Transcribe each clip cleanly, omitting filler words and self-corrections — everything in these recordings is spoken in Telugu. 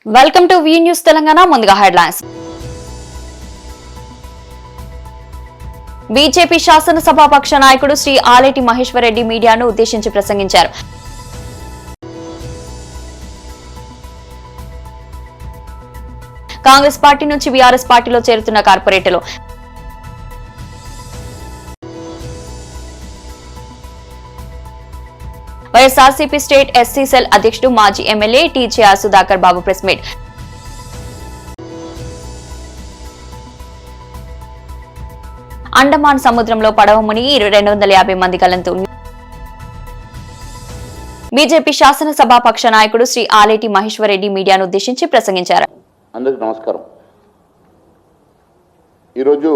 Welcome to V news Telangana. ముందుగా హెడ్లైన్స్. బీజేపీ శాసనసభాపక్ష నాయకుడు శ్రీ ఆలేటి మహేశ్వర్ రెడ్డి మీడియాను ఉద్దేశించి ప్రసంగించారు. కాంగ్రెస్ పార్టీ నుంచి బీఆర్ఎస్ పార్టీలో చేరుతున్న కార్పొరేటర్లు. వైఎస్ఆర్సీపీ స్టేట్ ఎస్సీ సెల్ అధ్యక్షుడు మాజీ ఎమ్మెల్యే టీజేఆర్ సుధాకర్ బాబు ప్రెస్ మీట్. అండమాన్ సముద్రంలో పడవ మునిగి 250 మంది గల్లంతు. బీజేపీ శాసనసభాపక్ష నాయకుడు శ్రీ ఆలేటి మహేశ్వర్ రెడ్డి మీడియాను ఉద్దేశించి ప్రసంగించారు. అందరికీ నమస్కారం. ఈరోజు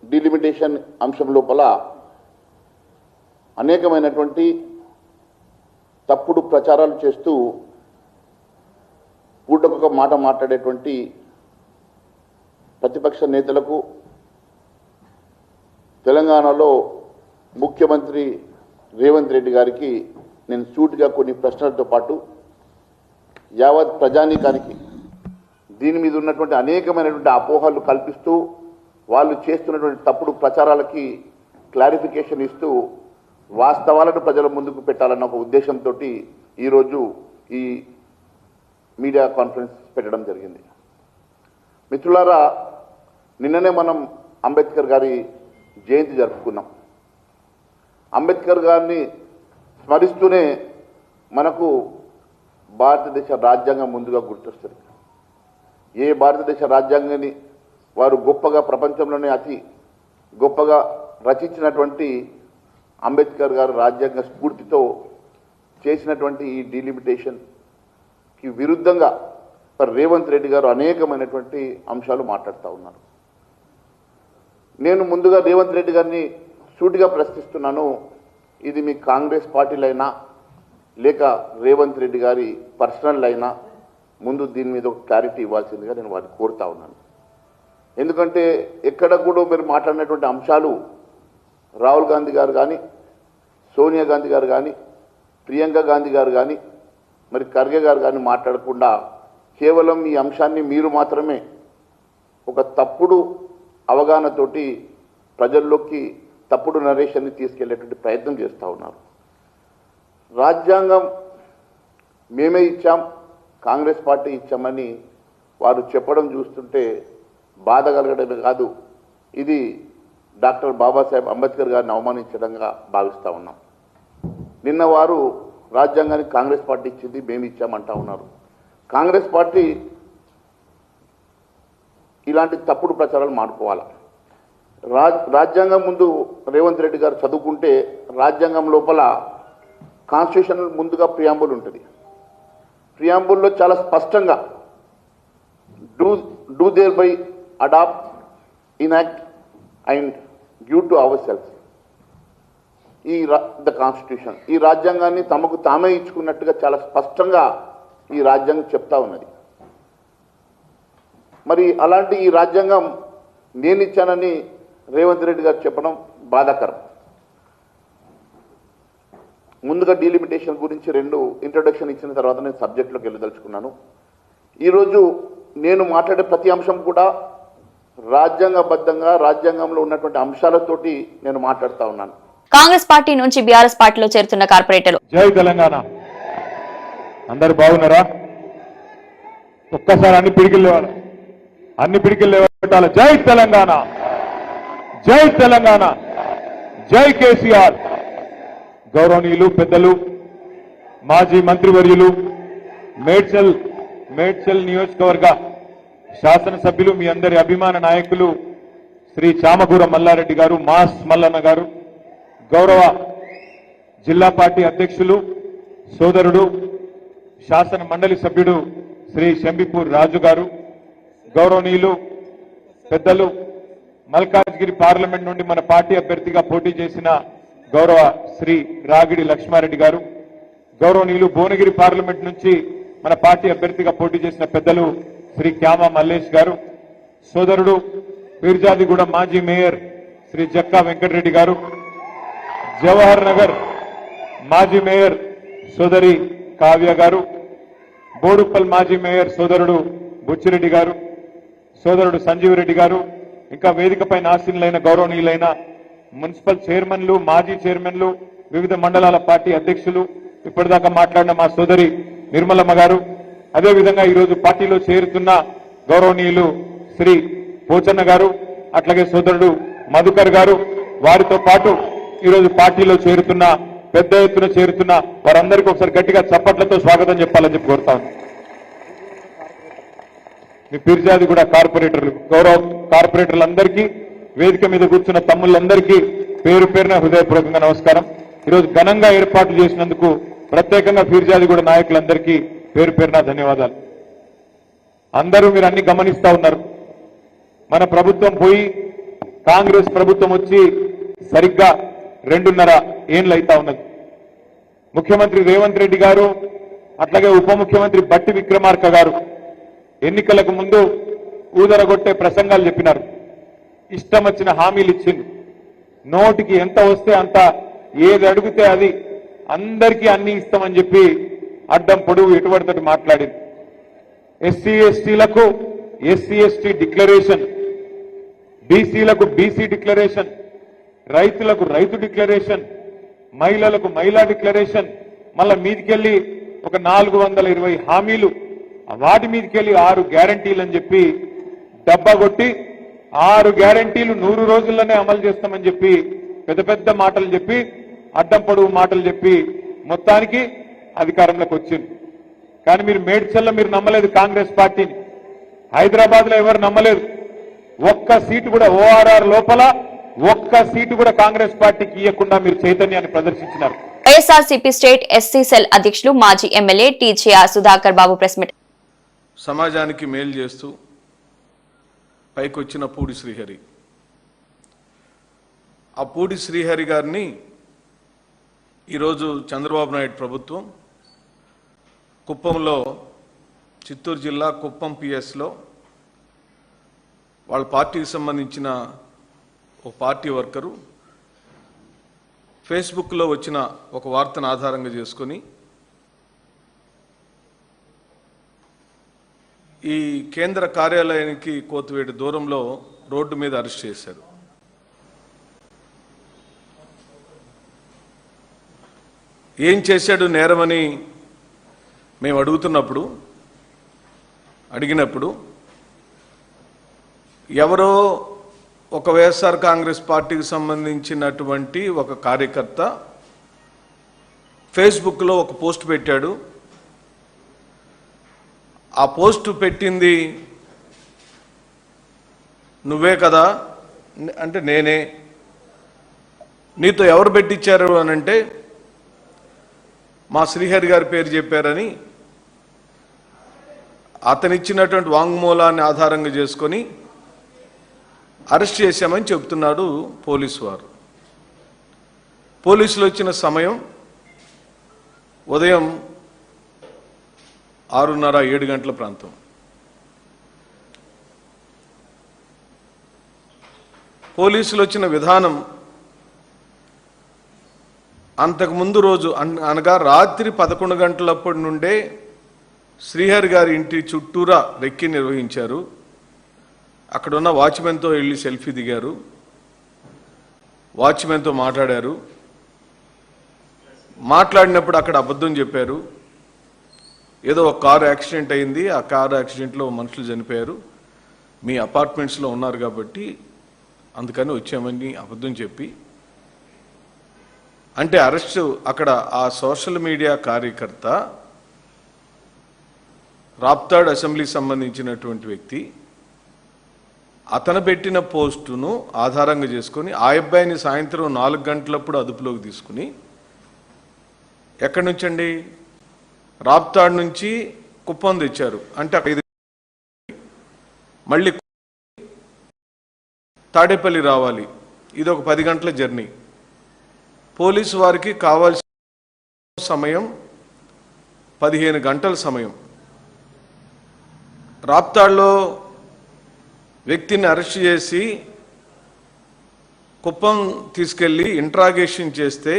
డీలిమిటేషన్ అంశం లోపల అనేకమైనటువంటి తప్పుడు ప్రచారాలు చేస్తూ పూటకొక మాట మాట్లాడేటువంటి ప్రతిపక్ష నేతలకు తెలంగాణలో ముఖ్యమంత్రి రేవంత్ రెడ్డి గారికి నేను సూటిగా కొన్ని ప్రశ్నలతో పాటు యావత్ ప్రజానీకానికి దీని మీద ఉన్నటువంటి అనేకమైనటువంటి అపోహలు కల్పిస్తూ వాళ్ళు చేస్తున్నటువంటి తప్పుడు ప్రచారాలకి క్లారిఫికేషన్ ఇస్తూ వాస్తవాలను ప్రజల ముందుకు పెట్టాలన్న ఒక ఉద్దేశంతో ఈరోజు ఈ మీడియా కాన్ఫరెన్స్ పెట్టడం జరిగింది. మిత్రులారా, నిన్ననే మనం అంబేద్కర్ గారి జయంతి జరుపుకున్నాం. అంబేద్కర్ గారిని స్మరిస్తూనే మనకు భారతదేశ రాజ్యాంగం ముందుగా గుర్తొస్తుంది. ఏ భారతదేశ రాజ్యాంగాన్ని వారు గొప్పగా ప్రపంచంలోనే అతి గొప్పగా రచించినటువంటి అంబేద్కర్ గారు రాజ్యాంగ స్ఫూర్తితో చేసినటువంటి ఈ డీలిమిటేషన్కి విరుద్ధంగా రేవంత్ రెడ్డి గారు అనేకమైనటువంటి అంశాలు మాట్లాడుతూ ఉన్నారు. నేను ముందుగా రేవంత్ రెడ్డి గారిని సూటిగా ప్రశ్నిస్తున్నాను. ఇది మీ కాంగ్రెస్ పార్టీలైనా లేక రేవంత్ రెడ్డి గారి పర్సనల్ అయినా ముందు దీని మీద ఒక క్లారిటీ ఇవ్వాల్సిందిగా నేను వారిని కోరుతా ఉన్నాను. ఎందుకంటే ఎక్కడ కూడా మీరు మాట్లాడినటువంటి అంశాలు రాహుల్ గాంధీ గారు కానీ, సోనియా గాంధీ గారు కానీ, ప్రియాంక గాంధీ గారు కానీ, మరి ఖర్గే గారు కానీ మాట్లాడకుండా కేవలం ఈ అంశాన్ని మీరు మాత్రమే ఒక తప్పుడు అవగాహనతోటి ప్రజల్లోకి తప్పుడు నరేషన్ని తీసుకెళ్లేటువంటి ప్రయత్నం చేస్తూ ఉన్నారు. రాజ్యాంగం మేమే ఇచ్చాం, కాంగ్రెస్ పార్టీ ఇచ్చామని వారు చెప్పడం చూస్తుంటే బాధ కలగడమే కాదు, ఇది డాక్టర్ బాబాసాహెబ్ అంబేద్కర్ గారిని అవమానించడంగా భావిస్తూ ఉన్నాం. నిన్న వారు రాజ్యాంగానికి కాంగ్రెస్ పార్టీ ఇచ్చింది, మేము ఇచ్చామంటా ఉన్నారు. కాంగ్రెస్ పార్టీ ఇలాంటి తప్పుడు ప్రచారాలు మానుకోవాలి. రాజ్యాంగం ముందు రేవంత్ రెడ్డి గారు చదువుకుంటే రాజ్యాంగం లోపల కాన్స్టిట్యూషన్ ముందుగా ప్రియాంబుల్ ఉంటుంది. ప్రియాంబుల్లో చాలా స్పష్టంగా do there by adopt, enact and give to our self the Constitution, ఈ రాజ్యాంగాన్ని తమకు తామే ఇచ్చుకున్నట్టుగా చాలా స్పష్టంగా ఈ రాజ్యాంగం చెప్తా ఉన్నది. మరి అలాంటి ఈ రాజ్యాంగం నేను ఇచ్చానని రేవంత్ రెడ్డి గారు చెప్పడం బాధాకరం. ముందుగా డీలిమిటేషన్ గురించి రెండు ఇంట్రొడక్షన్ ఇచ్చిన తర్వాత నేను సబ్జెక్టులోకి వెళ్ళదలుచుకున్నాను. ఈరోజు నేను మాట్లాడే ప్రతి అంశం కూడా రాజ్యాంగబద్ధంగా రాజ్యాంగంలో ఉన్నటువంటి అంశాలతోటి నేను మాట్లాడుతూ ఉన్నాను. కాంగ్రెస్ పార్టీ నుంచి బీఆర్ఎస్ పార్టీలో చేరుతున్న కార్పొరేటర్లు. జై తెలంగాణ. అందరు బాగున్నారా? ఒక్కసారి అన్ని పిడికిలు లేవాలి, అన్ని పిడికిలు లేవాలి. జై తెలంగాణ, జై తెలంగాణ, జై కేసీఆర్. గౌరవనీయులు పెద్దలు, మాజీ మంత్రివర్యులు, మేడ్చల్ నియోజకవర్గ శాసనసభ్యులు, మీ అందరి అభిమాన నాయకులు శ్రీ చామకూర మల్లారెడ్డి గారు, మాస్ మల్లన్న గారు, గౌరవ జిల్లా పార్టీ అధ్యక్షులు సోదరుడు శాసన మండలి సభ్యుడు శ్రీ శంబిపూర్ రాజు గారు, గౌరవనీయులు పెద్దలు మల్కాజ్గిరి పార్లమెంట్ నుండి మన పార్టీ అభ్యర్థిగా పోటీ చేసిన గౌరవ శ్రీ రాగిడి లక్ష్మారెడ్డి గారు, గౌరవనీయులు భువనగిరి పార్లమెంట్ నుంచి మన పార్టీ అభ్యర్థిగా పోటీ చేసిన పెద్దలు శ్రీ క్యామా మల్లేష్ గారు, సోదరుడు పీర్జాదిగూడ మాజీ మేయర్ శ్రీ జక్కా వెంకటరెడ్డి గారు, జవహర్ నగర్ మాజీ మేయర్ సోదరి కావ్య గారు, బోడుప్పల్ మాజీ మేయర్ సోదరుడు బుచ్చిరెడ్డి గారు, సోదరుడు సంజీవ్ రెడ్డి గారు, ఇంకా వేదికపై ఆసీనులైన గౌరవనీయులైన మున్సిపల్ చైర్మన్లు, మాజీ చైర్మన్లు, వివిధ మండలాల పార్టీ అధ్యక్షులు, ఇప్పటిదాకా మాట్లాడిన మా సోదరి నిర్మలమ్మ గారు, అదేవిధంగా ఈరోజు పార్టీలో చేరుతున్న గౌరవనీయులు శ్రీ పోచన్న గారు, అట్లాగే సోదరుడు మధుకర్ గారు, వారితో పాటు ఈరోజు పార్టీలో చేరుతున్న పెద్ద ఎత్తున చేరుతున్న వారందరికీ ఒకసారి గట్టిగా చప్పట్లతో స్వాగతం చెప్పాలని చెప్పి కోరుతాను. మీ పిర్జాది కూడా కార్పొరేటర్లు, గౌరవ కార్పొరేటర్లందరికీ, వేదిక మీద కూర్చున్న తమ్ముళ్ళందరికీ పేరు పేరున హృదయపూర్వకంగా నమస్కారం. ఈరోజు ఘనంగా ఏర్పాట్లు చేసినందుకు ప్రత్యేకంగా ఫిర్జాది కూడా నాయకులందరికీ పేరు పేరున ధన్యవాదాలు. అందరూ మీరు అన్ని గమనిస్తా ఉన్నారు. మన ప్రభుత్వం పోయి కాంగ్రెస్ ప్రభుత్వం వచ్చి సరిగ్గా 2.5 ఏళ్ళు అయితా ఉన్నది. ముఖ్యమంత్రి రేవంత్ రెడ్డి గారు, అట్లాగే ఉప ముఖ్యమంత్రి బట్టి విక్రమార్క గారు ఎన్నికలకు ముందు ఊదరగొట్టే ప్రసంగాలు చెప్పినారు. ఇష్టం వచ్చిన హామీలు ఇచ్చింది. నోటికి ఎంత వస్తే అంత, ఏది అడిగితే అది, అందరికీ అన్ని ఇస్తామని చెప్పి అడ్డం పొడుగు ఎటుబడితోటి మాట్లాడింది. ఎస్సీ ఎస్టీలకు ఎస్సీ ఎస్టీ డిక్లరేషన్, బీసీలకు బీసీ డిక్లరేషన్, రైతులకు రైతు డిక్లరేషన్, మహిళలకు మహిళా డిక్లరేషన్, మళ్ళా మీదికెళ్ళి ఒక 420 హామీలు, వాటి మీదకెళ్ళి 6 గ్యారంటీలు అని చెప్పి డబ్బా కొట్టి 6 గ్యారంటీలు 100 రోజుల్లోనే అమలు చేస్తామని చెప్పి పెద్ద పెద్ద మాటలు చెప్పి, అడ్డం పొడుగు మాటలు చెప్పి మొత్తానికి అధికారంలోకి వచ్చింది. కానీ మీరు మేడ్చల్లో మీరు నమ్మలేదు కాంగ్రెస్ పార్టీని, హైదరాబాద్ లో ఎవరు నమ్మలేదు. ఒక్క సీటు కూడా ఓఆర్ఆర్ లోపల ఒక్క సీటు కూడా కాంగ్రెస్ పార్టీకి ఇవ్వకుండా మీరు చైతన్యాన్ని ప్రదర్శించినారు. వైఎస్ఆర్సీపీ స్టేట్ ఎస్సీ సెల్ అధ్యక్షులు మాజీ ఎమ్మెల్యే టీజేఆర్ సుధాకర్ బాబు ప్రెస్ మీట్. సమాజానికి మేలు చేస్తూ పైకొచ్చిన పూడి శ్రీహరి, ఆ పూడి శ్రీహరి గారిని ఈరోజు చంద్రబాబు నాయుడు ప్రభుత్వం కుప్పంలో, చిత్తూరు జిల్లా కుప్పం పిఎస్లో వాళ్ళ పార్టీకి సంబంధించిన ఒక పార్టీ వర్కరు ఫేస్బుక్లో వచ్చిన ఒక వార్తను ఆధారంగా చేసుకొని ఈ కేంద్ర కార్యాలయానికి కోతువేటి దూరంలో రోడ్డు మీద అరెస్ట్ చేశారు. ఏం చేశాడు నేరమని మేము అడిగినప్పుడు ఎవరో ఒక వైఎస్ఆర్ కాంగ్రెస్ పార్టీకి సంబంధించినటువంటి ఒక కార్యకర్త ఫేస్బుక్లో ఒక పోస్ట్ పెట్టాడు. ఆ పోస్టు పెట్టింది నువ్వే కదా అంటే, నేనే. నీతో ఎవరు పెట్టించారు అని అంటే, మా శ్రీహరి గారి పేరు చెప్పారని అతనిచ్చినటువంటి వాంగ్మూలాన్ని ఆధారంగా చేసుకొని అరెస్ట్ చేశామని చెబుతున్నాడు పోలీసు వారు. పోలీసులు వచ్చిన సమయం ఉదయం 6:30-7 గంటల ప్రాంతం. పోలీసులు వచ్చిన విధానం అంతకుముందు రోజు అనగా రాత్రి 11 గంటలప్పటి నుండే శ్రీహరి గారి ఇంటి చుట్టూరా రెక్కి నిర్వహించారు. అక్కడున్న వాచ్మెన్తో వెళ్ళి సెల్ఫీ దిగారు, వాచ్మెన్తో మాట్లాడారు. మాట్లాడినప్పుడు అక్కడ అబద్ధం చెప్పారు. ఏదో ఒక కారు యాక్సిడెంట్ అయింది, ఆ కారు యాక్సిడెంట్లో మనుషులు చనిపోయారు, మీ అపార్ట్మెంట్స్లో ఉన్నారు కాబట్టి అందుకని వచ్చామని అబద్ధం చెప్పి, అంటే అరెస్ట్ అక్కడ ఆ సోషల్ మీడియా కార్యకర్త రాప్తాడ్ అసెంబ్లీకి సంబంధించినటువంటి వ్యక్తి, అతను పెట్టిన పోస్టును ఆధారంగా చేసుకొని ఆ అబ్బాయిని సాయంత్రం 4 గంటలప్పుడు అదుపులోకి తీసుకుని, ఎక్కడి నుంచండి, రాప్తాడ్ నుంచి కుప్పం తెచ్చారు. అంటే 5 మళ్ళీ తాడేపల్లి రావాలి, ఇది ఒక 10 గంటల జర్నీ. పోలీసు వారికి కావాల్సిన సమయం 15 గంటల సమయం. రాప్తాడ్లో వ్యక్తిని అరెస్ట్ చేసి కుప్పం తీసుకెళ్లి ఇంట్రాగేషన్ చేస్తే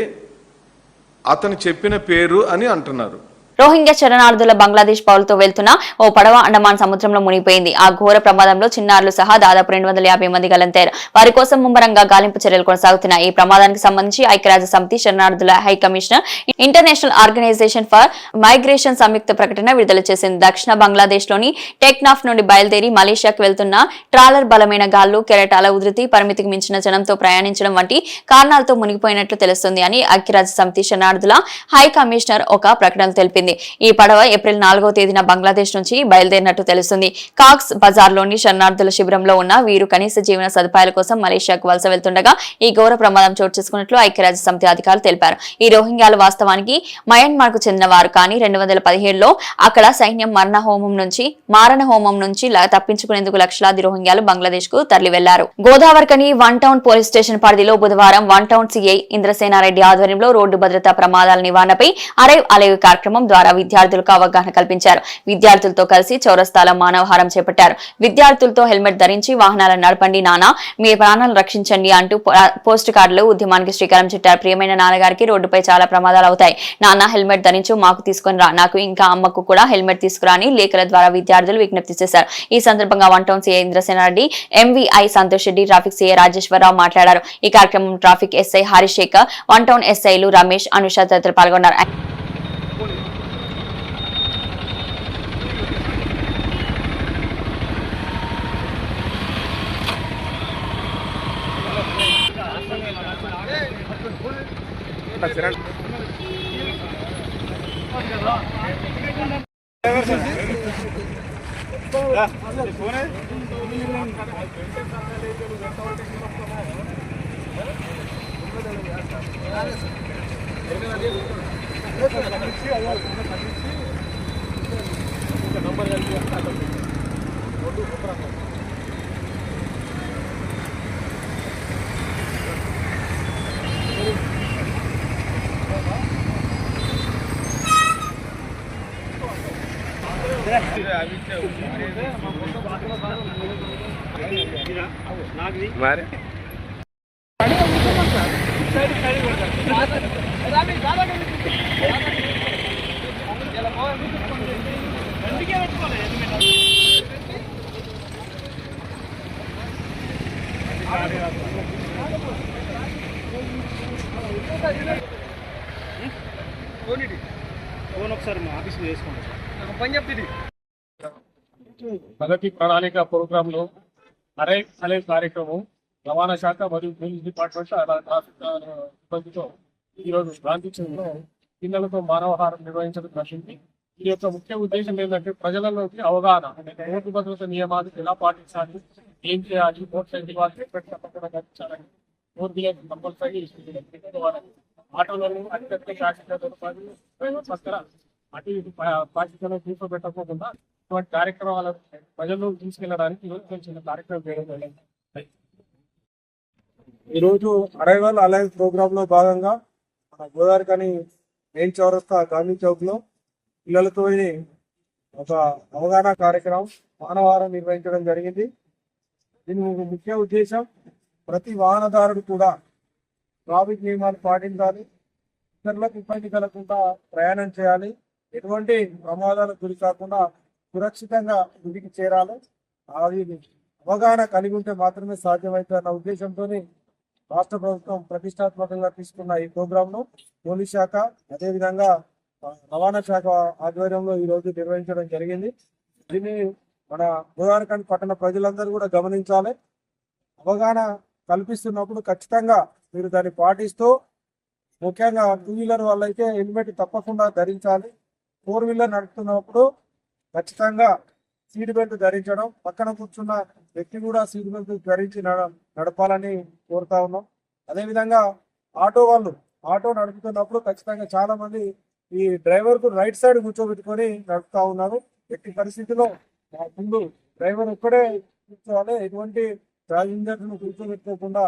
అతను చెప్పిన పేరు అని అంటున్నారు. రోహింగ్యా శరణార్థుల బంగ్లాదేశ్ పౌరులతో వెళ్తున్న ఓ పడవ అండమాన్ సముద్రంలో మునిగిపోయింది. ఆ ఘోర ప్రమాదంలో చిన్నారులు సహా దాదాపు 250 మంది గల్లంతారు. వారి కోసం ముమ్మరంగా గాలింపు చర్యలు కొనసాగుతున్నాయి. ఈ ప్రమాదానికి సంబంధించి ఐక్యరాజ్య సమితి శరణార్థుల high commissioner international organization for migration సంయుక్త ప్రకటన విడుదల చేసింది. దక్షిణ బంగ్లాదేశ్ లోని టెక్నాఫ్ నుండి బయలుదేరి మలేషియాకు వెళ్తున్న ట్రాలర్ బలమైన గాలు, కెరటాల ఉధృతి, పరిమితికి మించిన జనంతో ప్రయాణించడం వంటి కారణాలతో మునిగిపోయినట్లు తెలుస్తుంది అని ఐక్యరాజ్య సమితి శరణార్థుల హై కమిషనర్ ఒక ప్రకటనలో తెలిపింది. ఈ పడవ ఏప్రిల్ 4వ తేదీన బంగ్లాదేశ్ నుంచి బయలుదేరినట్టు తెలుస్తుంది. కాక్స్ బజార్లోని శరణార్థుల శిబిరంలో ఉన్న వీరు కనీస జీవన సదుపాయాల కోసం మలేషియాకు వలస వెళ్తుండగా ఈ ఘోర ప్రమాదం చోటు చేసుకున్నట్లు ఐక్యరాజ్య సమితి అధికారులు తెలిపారు. ఈ రోహింగ్యాలు వాస్తవానికి మయన్మార్ కు చెందినవారు, కానీ 2017లో అక్కడ సైన్యం మారణ హోమం నుంచి తప్పించుకునేందుకు లక్షలాది రోహింగ్యాలు బంగ్లాదేశ్ కు తరలి వెళ్లారు. Godavarikhani one town police station పరిధిలో బుధవారం వన్ టౌన్ సిఐ ఇంద్రసేనారెడ్డి ఆధ్వర్యంలో రోడ్డు భద్రతా ప్రమాదాల నివారణపై అరైవ్ అలైవ్ కార్యక్రమం ద్వారా విద్యార్థులకు అవగాహన కల్పించారు. విద్యార్థులతో కలిసి చౌరస్తాలో మానవహారం చేపట్టారు. విద్యార్థులతో హెల్మెట్ ధరించి వాహనాలను నడపండి నానా, మీ ప్రాణాలను రక్షించండి అంటూ పోస్ట్ కార్డులు ఉద్యమానికి శ్రీకారం చుట్టారు. ప్రియమైన నాన్నగారికి రోడ్డుపై చాలా ప్రమాదాలు అవుతాయి, నాన్న హెల్మెట్ ధరించు, మాకు తీసుకుని రా, నాకు ఇంకా అమ్మకు కూడా హెల్మెట్ తీసుకురా అని లేఖల ద్వారా విద్యార్థులు విజ్ఞప్తి చేశారు. ఈ సందర్భంగా one town CI Indrasenareddy, MVI Santosh Reddy, traffic CI Rajeswararao మాట్లాడారు. ఈ కార్యక్రమం traffic SI Harishekhar, one town ఎస్ఐలు రమేష్, అనుష తదితరులు పాల్గొన్నారు. ప్రగతి ప్రణాళిక ప్రోగ్రామ్ లో అరే కార్యక్రమం రవాణా శాఖ మరియు పోలీస్ డిపార్ట్మెంట్ ట్రాఫిక్ సిబ్బందితో ఈరోజు గాంధీ చౌక్లో పిల్లలతో మానవహారం నిర్వహించడం జరిగింది. ఈ యొక్క ముఖ్య ఉద్దేశం ఏంటంటే ప్రజలలోకి అవగాహన, అంటే రోడ్డు భద్రత నియమాలు ఎలా పాటించాలి, ఏం చేయాలి, మోటార్ సైకిల్ వాళ్ళు తప్పకుండా గతించాలని, 4 వీలర్ కంపల్సరీ ఆటోలను అతిపెద్ద ప్యాసింజర్లతో పక్కన అటు ఇటు ప్యాసింజర్లను కూర్చోబెట్టకోకుండా ఇటువంటి కార్యక్రమాలను ప్రజల్లోకి తీసుకెళ్లడానికి ఈరోజు చిన్న కార్యక్రమం చేయడం జరిగింది. ఈరోజు అరైవల్ అలైవ్ ప్రోగ్రామ్ లో భాగంగా మన గోదావరికని మెయిన్ చౌరస్తా గాంధీ చౌక్ లో పిల్లలతో ఒక అవగాహన కార్యక్రమం మానవహారం నిర్వహించడం జరిగింది. దీని ముఖ్య ఉద్దేశం ప్రతి వాహనదారుడు కూడా ట్రాఫిక్ నియమాలు పాటించాలి, ఇతరులకు ఇబ్బంది కలగకుండా ప్రయాణం చేయాలి, ఎటువంటి ప్రమాదాలకు గురి కాకుండా సురక్షితంగా ఇంటికి చేరాలి. అది అవగాహన కలిగి ఉంటే మాత్రమే సాధ్యమవుతుంది అన్న ఉద్దేశంతో రాష్ట్ర ప్రభుత్వం ప్రతిష్టాత్మకంగా తీసుకున్న ఈ ప్రోగ్రాంను పోలీస్ శాఖ అదేవిధంగా రవాణా శాఖ ఆధ్వర్యంలో ఈ రోజు నిర్వహించడం జరిగింది. దీన్ని మన గోదావరిఖని పట్టణ ప్రజలందరూ కూడా గమనించాలి. అవగాహన కల్పిస్తున్నప్పుడు ఖచ్చితంగా మీరు దాన్ని పాటిస్తూ, ముఖ్యంగా 2 వీలర్ వాళ్ళైతే హెల్మెట్ తప్పకుండా ధరించాలి. 4 వీలర్ నడుపుతున్నప్పుడు ఖచ్చితంగా సీట్ బెల్ట్ ధరించడం, పక్కన కూర్చున్న వ్యక్తి కూడా సీట్ బెల్ట్ ధరించి నడపాలని కోరుతా ఉన్నాం. అదేవిధంగా ఆటో నడుపుతున్నప్పుడు ఖచ్చితంగా చాలా మంది ఈ డ్రైవర్ కు రైట్ సైడ్ కూర్చోబెట్టుకొని నడుపుతా ఉన్నారు. ఎట్టి పరిస్థితిలో ముందు డ్రైవర్ ఒక్కడే కూర్చోవాలి, ఎటువంటి ప్యాసింజర్స్ ను కూర్చోబెట్టుకోకుండా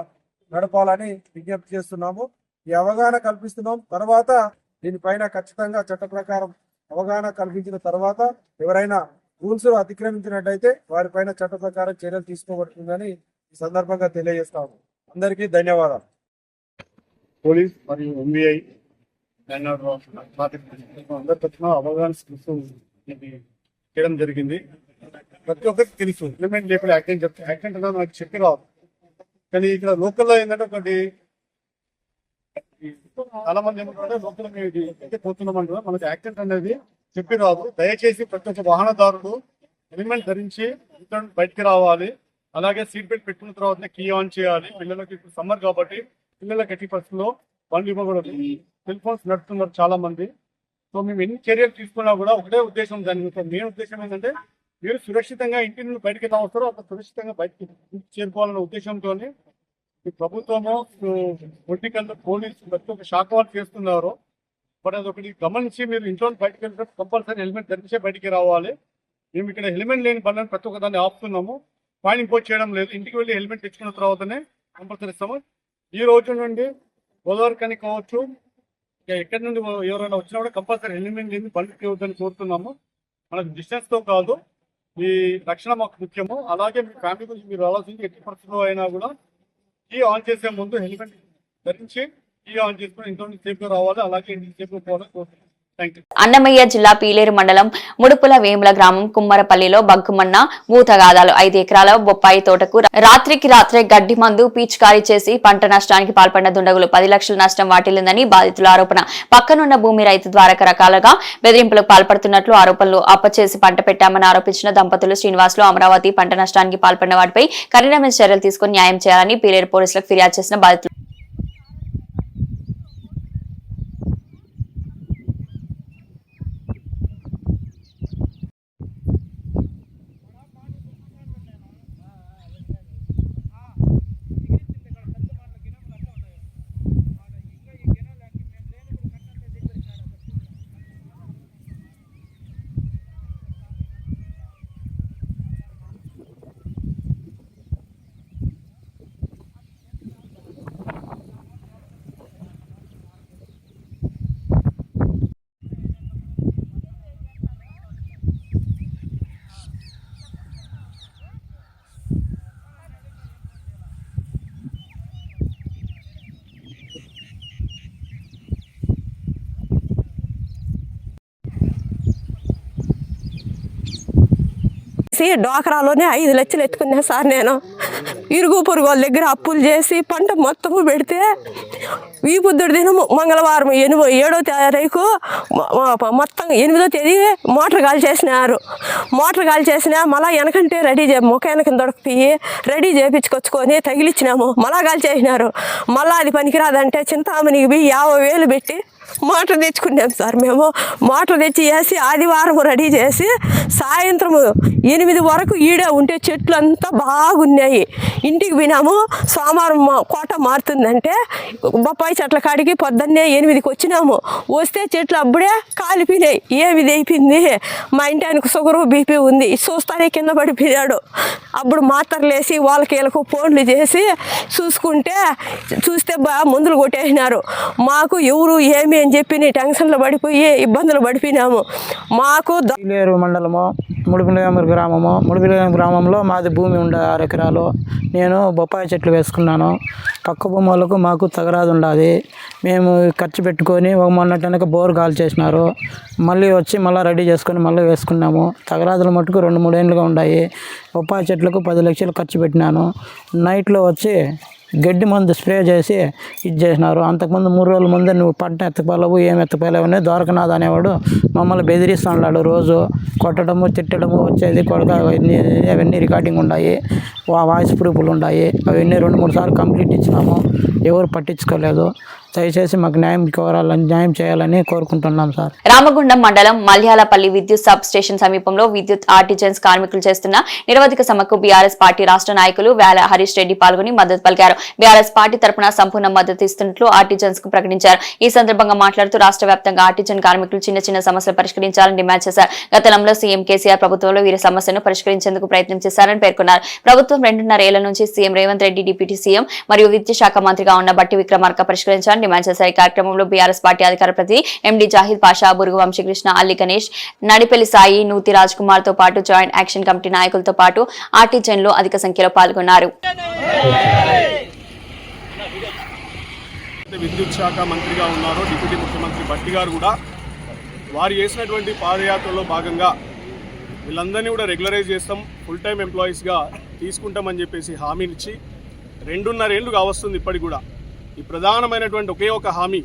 నడపాలని విజ్ఞప్తి చేస్తున్నాము. ఈ అవగాహన కల్పిస్తున్నాం. తర్వాత దీనిపైన ఖచ్చితంగా చట్ట ప్రకారం అవగాహన కల్పించిన తర్వాత ఎవరైనా రూల్స్ అతిక్రమించినట్టయితే వారిపైన చట్ట ప్రకారం చర్యలు తీసుకోబడుతుందని ఈ సందర్భంగా తెలియజేస్తాము. అందరికీ ధన్యవాదాలు. పోలీస్ మరియు ఎంబీఐ అందరి తరఫున అవగాహన ఇది చేయడం జరిగింది. ప్రతి ఒక్కరికి తెలుసు ఇంప్లిమెంట్ లేకుండా యాక్సిడెంట్ చెప్తే యాక్సిడెంట్ అనేది నాకు చెప్పి రావు. కానీ ఇక్కడ లోకల్లో ఏంటంటే ఒకటి చాలా మంది ఏమంటారంటే లోకల్ అయితే పోతున్నామంటారు, మనకి యాక్సిడెంట్ అనేది చెప్పి రాదు. దయచేసి ప్రతి ఒక్క వాహనదారుడు హెల్మెట్ ధరించి బయటికి రావాలి. అలాగే సీట్ బెల్ట్ పెట్టుకున్న తర్వాత కీ ఆన్ చేయాలి. పిల్లలకి ఇప్పుడు సమ్మర్ కాబట్టి పిల్లలకి ఎట్టి పరిస్థితుల్లో బండ్లు ఇవ్వకూడదు. సెల్ ఫోన్స్ నడుపుతున్నారు చాలా మంది. సో మేము ఎన్ని చర్యలు తీసుకున్నా కూడా ఒకటే ఉద్దేశం, దాని మెయిన్ ఉద్దేశం ఏంటంటే మీరు సురక్షితంగా ఇంటి నుండి బయటకి ఎలా వస్తారో అంత సురక్షితంగా బయటకి చేరుకోవాలనే ఉద్దేశంతో ఈ ప్రభుత్వము, పొలిటికల్, పోలీసు ప్రతి ఒక్క శాఖ వాళ్ళు చేస్తున్నారు. బట్ అదొకటి గమనించి మీరు ఇంట్లో బయటకు వెళ్ళినప్పుడు కంపల్సరీ హెల్మెట్ ధరించే బయటికి రావాలి. మేము ఇక్కడ హెల్మెట్ లేని బండ్లను ప్రతి ఒక్క దాన్ని ఆపుతున్నాము, ఫైన్ ఇంపోజ్ చేయడం లేదు. ఇంటికి వెళ్ళి హెల్మెట్ తెచ్చుకున్న తర్వాతనే కంపల్సరీ ఇస్తాము. ఈ రోజు నుండి గోదావరి కానీ కావచ్చు, ఎక్కడి నుండి ఎవరైనా వచ్చినా కూడా కంపల్సరీ హెల్మెట్ లేని బండికి ఇవ్వద్దని కోరుతున్నాము. మనకు డిస్టెన్స్తో కాదు, ఈ రక్షణ మాకు ముఖ్యము. అలాగే మీ ఫ్యామిలీ గురించి మీరు ఆలోచించి ఎట్టి పరిస్థితుల్లో అయినా కూడా కీ ఆన్ చేసే ముందు హెల్మెట్ ధరించి కీ ఆన్ చేసుకుని ఇంట్లో నుంచి సేఫ్గా రావాలి, అలాగే ఇంటికి సేఫ్గా పోవాలని కోరుతున్నాం. అన్నమయ్య జిల్లా పీలేరు మండలం ముడుపుల వేముల గ్రామం కుమ్మరపల్లిలో బగ్గుమన్న భూతగాదాలు 5 ఎకరాల బొప్పాయి తోటకు రాత్రికి రాత్రే గడ్డి మందు పీచికారీ చేసి పంట నష్టానికి పాల్పడిన దుండగులు 10 లక్షల నష్టం వాటిల్లిందని బాధితుల ఆరోపణ. పక్కనున్న భూమి రైతు ద్వారా రకరకాలుగా బెదిరింపులకు పాల్పడుతున్నట్లు ఆరోపణలు. అప్పచేసి పంట పెట్టామని ఆరోపించిన దంపతులు శ్రీనివాసులు అమరావతి పంట నష్టానికి పాల్పడిన వాటిపై కఠినమైన చర్యలు తీసుకుని న్యాయం చేయాలని పీలేరు పోలీసులకు ఫిర్యాదు చేసిన బాధితులు. డోకరాలోనే 5 లక్షలు ఎత్తుకున్నా సార్. నేను ఇరుగు పొరుగు వాళ్ళ దగ్గర అప్పులు చేసి పంట మొత్తము పెడితే ఈ పొద్దుడు దినము మంగళవారం 7వ తారీఖు మొత్తం 8వ తేదీ మోటార్ గాలి చేసినారు. మోటార్ గాలి చేసినా మళ్ళీ వెనకంటే రెడీ ముఖ వెనక దొరికిపోయి రెడీ చేయించుకొచ్చుకొని తగిలిచ్చినాము. మళ్ళా గాలి చేసినారు. మళ్ళీ అది పనికిరాదంటే చింతామణికి 50,000 పెట్టి మోటార్ తెచ్చుకున్నాం సార్. మేము మోటార్ తెచ్చి వేసి ఆదివారం రెడీ చేసి సాయంత్రం 8 వరకు ఈడే ఉంటే చెట్లు అంతా బాగున్నాయి. ఇంటికి వినాము. సోమవారం కోట మారుతుందంటే బొప్పాయి చెట్ల కాడికి పొద్దున్నే 8కి వచ్చినాము. వస్తే చెట్లు అప్పుడే కాలిపోయినాయి. ఏమి అయిపోయింది, మా ఇంటి ఆయనకు షుగరు బీపీ ఉంది, చూస్తానే కింద పడిపోయాడు. అప్పుడు మాత్రలు వేసి వాళ్ళకి వీళ్ళకు ఫోన్లు చేసి చూస్తే మందులు కొట్టేసినారు. మాకు ఎవరు ఏమి అని చెప్పి టెన్షన్లో పడిపోయి ఇబ్బందులు పడిపోయినాము. మాకు పీలేరు మండలము ముడిపిలేము గ్రామంలో మాది భూమి ఉండే 6 ఎకరాలు. నేను బొప్పాయి చెట్లు వేసుకున్నాను. పక్క భూమి వాళ్ళకు మాకు తగరాదు ఉండాలి. మేము ఖర్చు పెట్టుకొని మొన్నటనక బోర్ కాల్ చేసినారు. మళ్ళీ వచ్చి మళ్ళీ రెడీ చేసుకొని మళ్ళీ వేసుకున్నాము. తగరాదులు మటుకు 2-3 ఏళ్ళుగా ఉన్నాయి. బొప్పాయి చెట్లకు 10 లక్షలు ఖర్చు పెట్టినాను. నైట్లో వచ్చి గడ్డి మందు స్ప్రే చేసి ఇది చేసినారు. అంతకుముందు 3 రోజుల ముందే నువ్వు పంట ఎత్తపోలేవు, ఏం ఎత్తపోలేవు అని ద్వారకనాథ్ అనేవాడు మమ్మల్ని బెదిరిస్తున్నాడు. రోజు కొట్టడము తిట్టడము వచ్చేది కొడక అవన్నీ రికార్డింగ్ ఉన్నాయి. వాయిస్ ప్రూఫ్లు ఉన్నాయి. అవన్నీ 2-3 సార్లు కంప్లీట్ ఇచ్చినాము. ఎవరు పట్టించుకోలేదు. దయచేసి మాకు న్యాయం చేయాలని కోరుకుంటున్నాం సార్. రామగుండం మండలం మల్యాలపల్లి విద్యుత్ సబ్ స్టేషన్ సమీపంలో విద్యుత్ ఆర్టిజన్స్ కార్మికులు చేస్తున్న నిరవధిక సమ్మెకు బీఆర్ఎస్ పార్టీ రాష్ట్ర నాయకులు వేల హరీష్ రెడ్డి పాల్గొని మద్దతు పలికారు. బీఆర్ఎస్ పార్టీ తరపున సంపూర్ణ మద్దతు ఇస్తున్నట్లు ఆర్టిజన్స్ కు ప్రకటించారు. ఈ సందర్భంగా మాట్లాడుతూ రాష్ట్ర వ్యాప్తంగా ఆర్టిజన్ కార్మికులు చిన్న సమస్యలు పరిష్కరించాలని డిమాండ్ చేశారు. గతంలో సీఎం కేసీఆర్ ప్రభుత్వంలో వీరి సమస్యను పరిష్కరించేందుకు ప్రయత్నం చేశారని పేర్కొన్నారు. ప్రభుత్వం 2.5 ఏళ్ల నుంచి CM Revanth Reddy deputy CM మరియు విద్యుత్ శాఖ మంత్రిగా ఉన్న బట్టి విక్రమార్క పరిష్కరించాలని డిమాండ్ చేశారు. ఈ కార్యక్రమంలో బీఆర్ఎస్ పార్టీ అధికార ప్రతినిధి ఎండి జాహిద్ పాషా, బురుగు వంశీకృష్ణ, అల్లి గణేష్, నడిపెల్లి సాయి, నూతి రాజ్ కుమార్ తో పాటు జాయింట్ యాక్షన్ కమిటీ నాయకులతో పాటు ఆర్టిజన్లు అధిక సంఖ్యలో పాల్గొన్నారు. విద్యుత్ శాఖ మంత్రిగా ఉన్నారో డిప్యూటీ ముఖ్యమంత్రి భట్టి గారు కూడా వారు చేసినటువంటి పాదయాత్రలో భాగంగా వీళ్ళందరినీ కూడా రెగ్యులరైజ్ చేస్తాం, ఫుల్ టైం ఎంప్లాయీస్గా తీసుకుంటామని చెప్పేసి హామీనిచ్చి 2.5 ఏళ్ళు కావస్తుంది. ఇప్పటికి కూడా ఈ ప్రధానమైనటువంటి ఒకే ఒక హామీ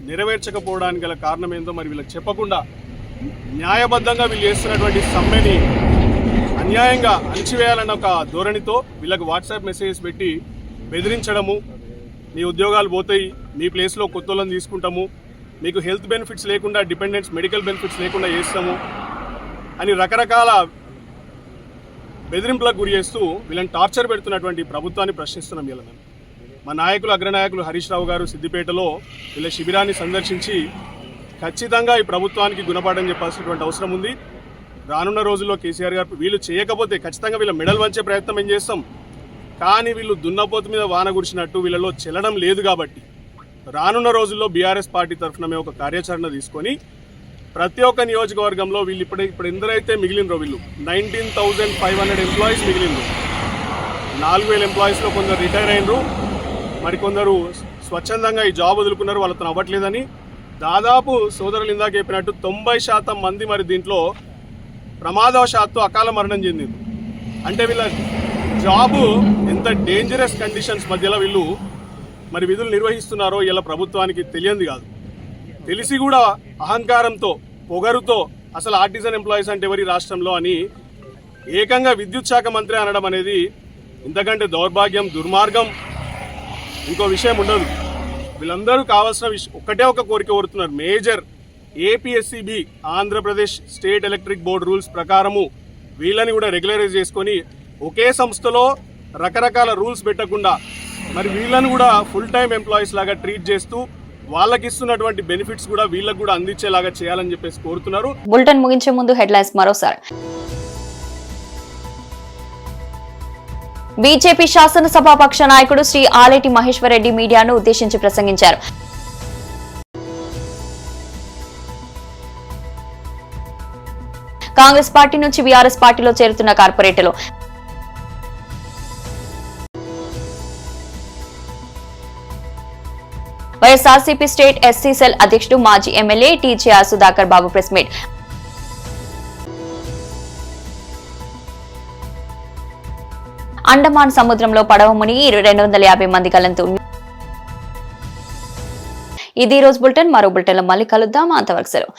నెరవేర్చకపోవడానికి గల కారణం ఏందో మరి వీళ్ళకి చెప్పకుండా న్యాయబద్ధంగా వీళ్ళు చేస్తున్నటువంటి సమ్మెని అన్యాయంగా అణిచివేయాలన్న ఒక ధోరణితో వీళ్ళకి వాట్సాప్ మెసేజెస్ పెట్టి బెదిరించడము, మీ ఉద్యోగాలు పోతాయి, మీ ప్లేస్లో కొత్త వాళ్ళని తీసుకుంటాము, మీకు హెల్త్ బెనిఫిట్స్ లేకుండా డిపెండెంట్స్ మెడికల్ బెనిఫిట్స్ లేకుండా చేస్తాము అని రకరకాల బెదిరింపులకు గురి చేస్తూ వీళ్ళని టార్చర్ పెడుతున్నటువంటి ప్రభుత్వాన్ని ప్రశ్నిస్తున్నాం. వీళ్ళ మా నాయకులు అగ్రనాయకులు హరీష్ రావు గారు సిద్దిపేటలో వీళ్ళ శిబిరాన్ని సందర్శించి ఖచ్చితంగా ఈ ప్రభుత్వానికి గుణపాఠం చెప్పాల్సినటువంటి అవసరం ఉంది. రానున్న రోజుల్లో కేసీఆర్ గారు వీళ్ళు చేయకపోతే ఖచ్చితంగా వీళ్ళ మెడల్ వంచే ప్రయత్నం ఏం చేస్తాం. కానీ వీళ్ళు దున్నపోతు మీద వాన కురిసినట్టు వీళ్ళలో చెల్లడం లేదు కాబట్టి రానున్న రోజుల్లో బీఆర్ఎస్ పార్టీ తరఫున మేము ఒక కార్యాచరణ తీసుకొని ప్రతి ఒక్క నియోజకవర్గంలో వీళ్ళు ఇప్పుడు ఎందరైతే మిగిలినరో వీళ్ళు 19,500 ఎంప్లాయీస్ మిగిలినరు. 4,000 ఎంప్లాయీస్లో కొందరు రిటైర్ అయినరు, మరికొందరు స్వచ్ఛందంగా ఈ జాబ్ వదులుకున్నారు, వాళ్ళతో అవ్వట్లేదని. దాదాపు సోదరులు ఇందాక చెప్పినట్టు 90% మంది మరి దీంట్లో ప్రమాదవశాత్తు అకాల మరణం చెందింది. అంటే వీళ్ళ జాబు ఎంత డేంజరస్ కండిషన్స్ మధ్యలో వీళ్ళు మరి విధులు నిర్వహిస్తున్నారో ఇలా ప్రభుత్వానికి తెలియంది కాదు. తెలిసి కూడా అహంకారంతో పొగరుతో అసలు ఆర్టిజన్ ఎంప్లాయీస్ అంటే ఎవరి రాష్ట్రంలో అని ఏకంగా విద్యుత్ శాఖ మంత్రి అనడం అనేది ఇంతకంటే దౌర్భాగ్యం, దుర్మార్గం ఇంకో విషయం ఉండదు. వీళ్ళందరూ కావాల్సిన ఒకటే ఒక కోరిక కోరుతున్నారు. Major APSCB Andhra Pradesh state electric board rules ప్రకారము వీళ్ళని కూడా రెగ్యులరైజ్ చేసుకొని ఒకే సంస్థలో రకరకాల రూల్స్ పెట్టకుండా మరి వీళ్ళని కూడా ఫుల్ టైం ఎంప్లాయీస్ లాగా ట్రీట్ చేస్తూ వాళ్ళకి ఇస్తున్నటువంటి బెనిఫిట్స్ కూడా వీళ్ళకి కూడా అందించేలాగా చేయాలని చెప్పేసి కోరుతున్నారు. బులెటిన్ ముగించే ముందు హెడ్లైన్స్ మరోసారి. బీజేపీ శాసనసభాపక్ష నాయకుడు శ్రీ ఆలేటి మహేశ్వర్ రెడ్డి మీడియాను ఉద్దేశించి ప్రసంగించారు. కాంగ్రెస్ పార్టీ నుంచి బీఆర్ఎస్ పార్టీలో చేరుతున్న కార్పొరేటర్లు. వైఎస్ఆర్సీపీ స్టేట్ ఎస్సీ సెల్ అధ్యక్షుడు మాజీ ఎమ్మెల్యే టీజేఆర్ సుధాకర్ బాబు ప్రెస్ మీట్. అండమాన్ సముద్రంలో పడవ మునిగి 250 మంది గల్లంతు. ఇది రోజు బులెటిన్. మరో బులెటిన్లో మళ్ళీ కలుద్దాం. అంతవరకు సెలవు.